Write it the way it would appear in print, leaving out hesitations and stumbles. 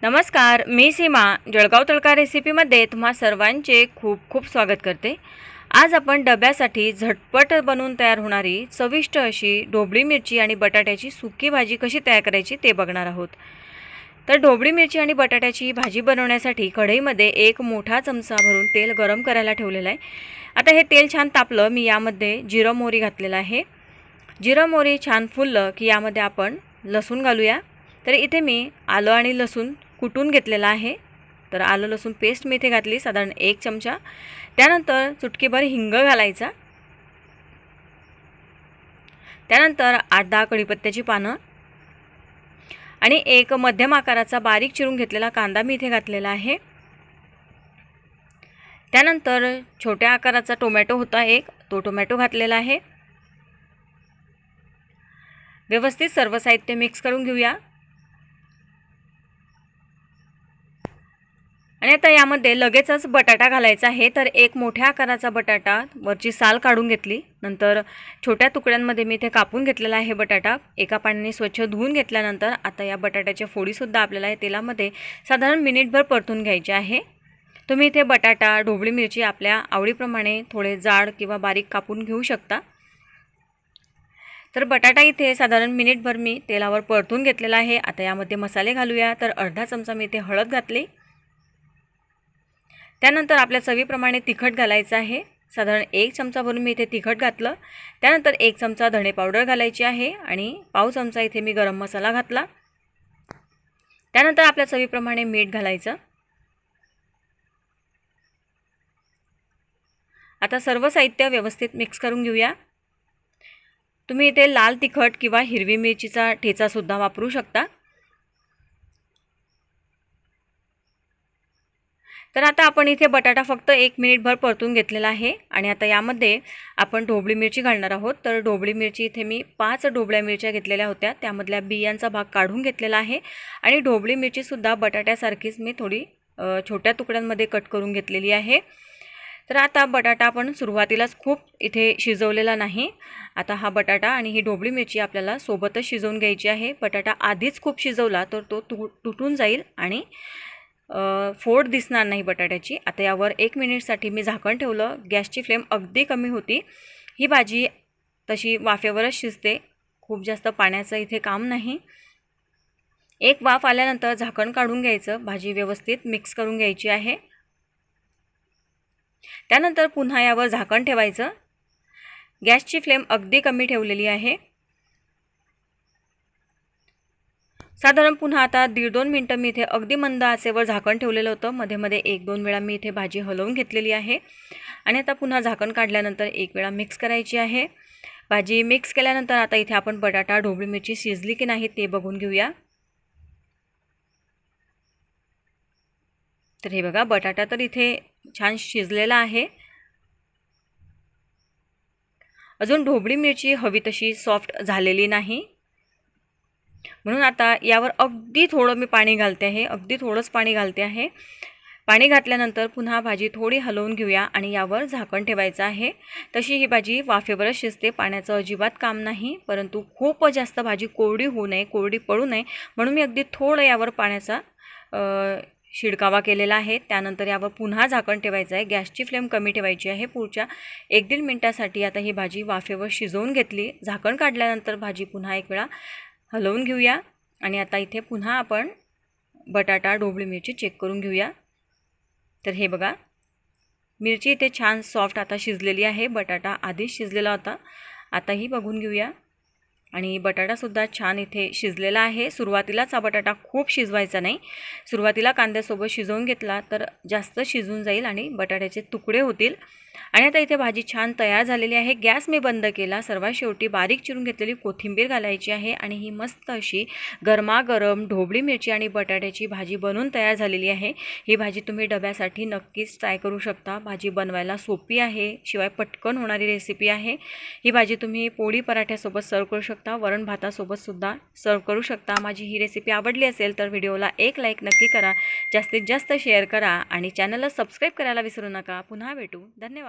नमस्कार, मी सीमा जळगाव तडका रेसिपीमध्ये तुम्हा सर्वांचे खूप खूप स्वागत करते। आज आपण डब्यासाठी झटपट बनवून तयार होणारी चविष्ट अशी ढोबळी मिरची आणि बटाट्याची सुकी भाजी कशी तयार करायची ते बघणार आहोत। तर ढोबळी मिरची आणि बटाट्याची भाजी बनवण्यासाठी कढईमध्ये एक मोठा चमचा भरून तेल गरम करायला ठेवलेला आहे। आता हे तेल छान तापलं, मी यामध्ये जिरं मोहरी घातलेला आहे। जिरं मोहरी छान फुललं की यामध्ये आपण लसूण घालूया। तर इथे मी आलं आणि लसूण कुटून घेतलेला आहे। तर आलं लसूण पेस्ट मी इथे घातली साधारण 1 चमचा। त्यानंतर चुटकीभर हिंग घालायचा। त्यानंतर 8-10 कढीपत्त्याची पानं आणि एक मध्यम आकाराचा बारीक चिरून घेतलेला कांदा मी इथे घातलेला आहे। त्यानंतर छोट्या आकाराचा टोमॅटो होता एक, तो टोमॅटो घातलेला आहे। व्यवस्थित सर्व साहित्य मिक्स करून घेऊया। आणि आता यामध्ये लगेचच बटाटा घालायचा आहे। तर एक मोठ्या आकाराचा बटाटा वरची साल काढून घेतली, नंतर छोट्या तुकड्यांमध्ये मी इथे कापून घेतलेला आहे बटाटा। एका पाण्याने स्वच्छ धुवून घेतल्यानंतर आता या बटाट्याच्या फोडी सुद्धा आपल्याला तेलामध्ये साधारण मिनिटभर परतून घ्यायचे आहे। तुम्ही इथे बटाटा ढोबळी मिरची आपल्या आवडीप्रमाणे थोडे जाड किंवा बारीक कापून घेऊ शकता। तर बटाटा इथे साधारण मिनिटभर मी तेलावर परतून घेतलेला आहे। आता यामध्ये मसाले घालूया। तर अर्धा चमचा मी इथे हळद घातली। त्यानंतर आपल्या चवीप्रमाणे तिखट घालायचं आहे। साधारण 1 चमचा भरून मी इथे तिखट घातलं। त्यानंतर 1 चमचा धणे पावडर घालायची आहे आणि पाव चमचा इथे मी गरम मसाला घातला। त्यानंतर आपल्या चवीप्रमाणे मीठ घालायचं। आता सर्व साहित्य व्यवस्थित मिक्स करून घेऊया। तुम्ही इथे लाल तिखट किंवा हिरवी मिरचीचा ठेचा सुद्धा वापरू शकता। तर आता आपण इथे बटाटा फक्त 1 मिनिटभर परतून घेतलेला आहे आणि आता यामध्ये आपण ढोबळी मिरची घालणार आहोत। तर ढोबळी मिरची इथे मी 5 ढोबळ्या मिरच्या घेतलेल्या होत्या, त्यामधल्या बियांचा भाग काढून घेतलेला आहे आणि ढोबळी मिरची सुद्धा बटाट्यासारखीच मी थोडी छोट्या तुकड्यांमध्ये कट करून घेतलेली आहे। तर आता बटाटा आपण सुरुवातीलाच खूप इथे शिजवलेला नाही। आता हा बटाटा आणि ही ढोबळी मिरची आपल्याला सोबतच शिजवून घ्यायची आहे। बटाटा आधीच खूप शिजवला तर तो तुटून जाईल आणि फोड दिसणार नाही बटाट्याची। आता यावर 1 मिनिटसाठी मी झाकण ठेवलं। गॅसची फ्लेम अगदी कमी होती। ही भाजी तशी वाफेवरच शिजते, खूप जास्त पाण्याचं इथे काम नाही। एक वाफ आल्यानंतर झाकण काढून घ्यायचं, भाजी व्यवस्थित मिक्स करून घ्यायची आहे। त्यानंतर पुन्हा यावर झाकण ठेवायचं। गॅसची फ्लेम अगदी कमी ठेवलेली आहे। साधारण पुन्हा आता 1.5-2 मिनिटं मी इथे अगदी मंद आचेवर झाकण ठेवलेलं होतं। मध्ये मध्ये 1-2 वेळा मी इथे भाजी हलवून घेतलेली आहे आणि आता पुन्हा झाकण काढल्यानंतर 1 वेळा मिक्स करायची आहे। भाजी मिक्स केल्यानंतर आता इथे आपण बटाटा ढोबळी मिरची शिजली की नाही ते बघून घेऊया। तर हे बघा, बटाटा तर इथे छान शिजलेला आहे। अजून ढोबळी मिरची हवी तशी सॉफ्ट झालेली नाही, म्हणून आता यावर अगदी थोडं मी पाणी घालते आहे, अगदी थोडंच पाणी घालते आहे। पाणी घातल्यानंतर पुन्हा भाजी थोडी हलवून घेऊया आणि यावर झाकण ठेवायचं आहे। तशी ही भाजी वाफेवरच शिजते, पाण्याचं अजिबात काम नाही, परंतु खूप जास्त भाजी कोरडी होऊ नये, कोरडी पडू नये म्हणून मी अगदी थोडं यावर पाण्याचा शिडकावा केलेला आहे। त्यानंतर यावर पुन्हा झाकण ठेवायचं आहे। गॅसची फ्लेम कमी ठेवायची आहे। पुढच्या 1-1.5 मिनिटासाठी आता ही भाजी वाफेवर शिजवून घेतली। झाकण काढल्यानंतर भाजी पुन्हा 1 वेळा हलवून घेऊया आणि आता इथे पुन्हा आपण बटाटा ढोबळी मिरची चेक करून घेऊया। तर हे बघा, मिरची इथे छान सॉफ्ट आता शिजलेली आहे। बटाटा आधीच शिजलेला होता, आताही बघून घेऊया आणि बटाटासुद्धा छान इथे शिजलेला आहे। सुरुवातीलाच हा बटाटा खूप शिजवायचा नाही, सुरुवातीला कांद्यासोबत शिजवून घेतला तर जास्त शिजून जाईल आणि बटाट्याचे तुकडे होतील। आणि आता इथे भाजी छान तयार झालेली आहे। गॅस मी बंद केला। सर्वात शेवटी बारीक चिरून घेतलेली कोथिंबीर घालायची आहे आणि ही मस्त अशी गरमागरम ढोबळी मिरची आणि बटाट्याची भाजी बनवून तयार झालेली आहे। ही भाजी तुम्ही डब्यासाठी नक्कीच ट्राय करू शकता। भाजी बनवायला सोपी आहे, शिवाय पटकन होणारी रेसिपी आहे। ही भाजी तुम्ही पोळी पराठ्यासोबत सर्व करू शकता, वरण भातासोबत सुद्धा सर्व करू शकता। माझी ही रेसिपी आवडली असेल तर व्हिडिओला एक लाईक नक्की करा, जास्तीत जास्त शेअर करा आणि चॅनलला सबस्क्राईब करायला विसरू नका। पुन्हा भेटू, धन्यवाद।